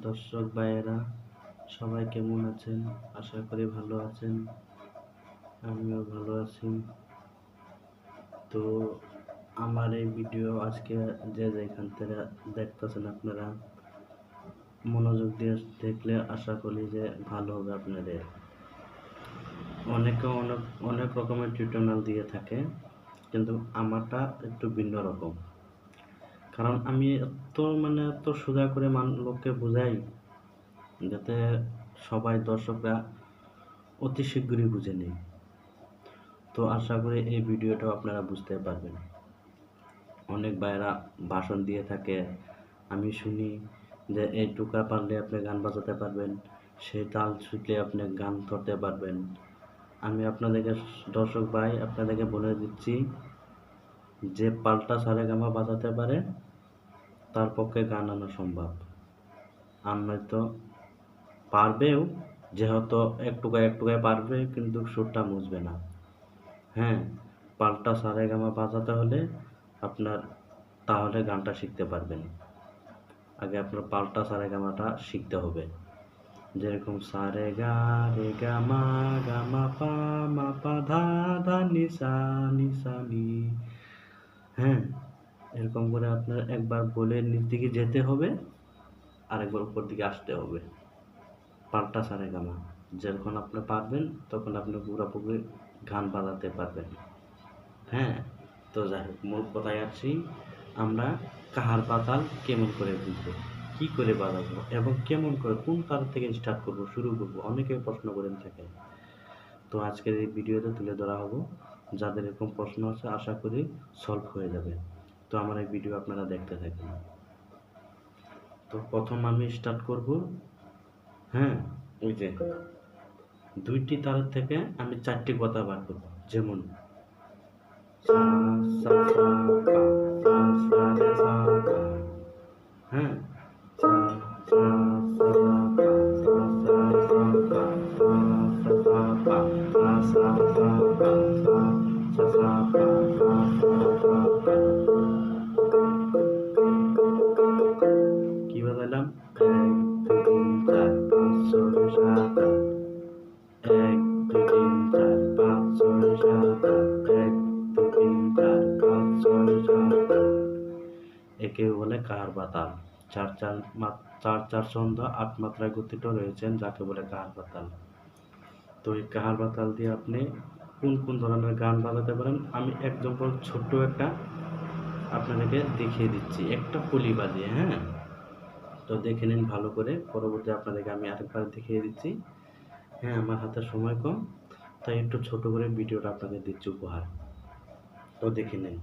দর্শক ভাইয়েরা সবাই কেমন আছেন? আশা করি ভালো আছেন। আমিও ভালো আছি। তো আমার এই ভিডিও আজকে যে যেখান থেকে দেখতেছেন আপনারা মনোযোগ দিয়ে দেখলে আশা করি যে ভালো হবে আপনাদের। অনেকে অনেক রকমের টিউটোরিয়াল দিয়ে থাকে, কিন্তু আমারটা একটু ভিন্ন রকম। কারণ আমি এত সোজা করে লোককে বোঝাই যাতে সবাই দর্শকরা অতি শীঘ্রই বুঝে নেই। তো আশা করি এই ভিডিওটাও আপনারা বুঝতে পারবেন। অনেক ভাইয়েরা ভাষণ দিয়ে থাকে, আমি শুনি যে এই টুকা পারলে আপনি গান বাজাতে পারবেন, সেই তাল ছুটলে আপনি গান ধরতে পারবেন। আমি আপনাদেরকে দর্শক ভাই আপনাদেরকে বলে দিচ্ছি, যে পাল্টা সারেগামা বাজাতে পারে তার পক্ষে গান আনা সম্ভব। আর নয়তো পারবেও, যেহেতু একটুকায় পারবে, কিন্তু সুরটা মুছবে না। হ্যাঁ, পাল্টা সারেগামা বাজাতে হলে আপনার তাহলে গানটা শিখতে পারবেন। আগে আপনার পাল্টা সারেগামাটা শিখতে হবে। যেরকম সারে গা রে গা মা পা ধা ধা নি সা নি। হ্যাঁ, এরকম করে আপনার একবার বলে নিচ দিকে যেতে হবে, আর একবার উপর দিকে আসতে হবে। পাল্টা সারেগামা যখন আপনি পারবেন তখন আপনি পুরোপুরি গান বাজাতে পারবেন। হ্যাঁ, তো যাই হোক, মূল কথায় আসছি, আমরা কাহার পাতাল কেমন করে বুঝবো, কি করে বাজাবো এবং কেমন করে কোন তার থেকে স্টার্ট করব, শুরু করব, অনেকে প্রশ্ন করেন থাকে। তো আজকের এই ভিডিওতে তুলে ধরা হবো, যাদের এরকম প্রশ্ন আছে আশা করি সলভ হয়ে যাবে। তো আমার এই ভিডিও আপনারা দেখতে থাকুন। তো প্রথম আমি স্টার্ট করব। হ্যাঁ, ওই যে দুইটি তারের থেকে আমি চারটি কথা বার করবো, যেমন সা সা সা পা সা সা রে সা পা। হ্যাঁ, সা সা সা পা সা সা রে সা পা সা সা পা সা সা পা সা সা পা সা সা পা। কি বাজাইলাম? 1 2 3 4 5 6 7 8। 1 2 3 4 5 6 7 8। 1 2 3 4 5 6 7 8। একে বলে কাহার পাতাল। চার ছন্দ 8 মাত্রায় গঠিত রয়েছেন, যাকে বলে কাহার পাতাল। তো এই কাহার পাতাল দিয়ে আপনি কোন ধরনের গান বাজাতে পারেন, আমি একদম ছোট্ট একটা আপনাদেরকে দেখিয়ে দিচ্ছি, একটা পুলি বাজিয়ে। হ্যাঁ, তো দেখে নিন ভালো করে, পরবর্তী আপনাদেরকে আমি আরেকবার দেখিয়ে দিচ্ছি। হ্যাঁ, আমার হাতে সময় কম, তাই একটু ছোট করে ভিডিওটা আপনাদের দিচ্ছি উপহার। তো দেখে নিন।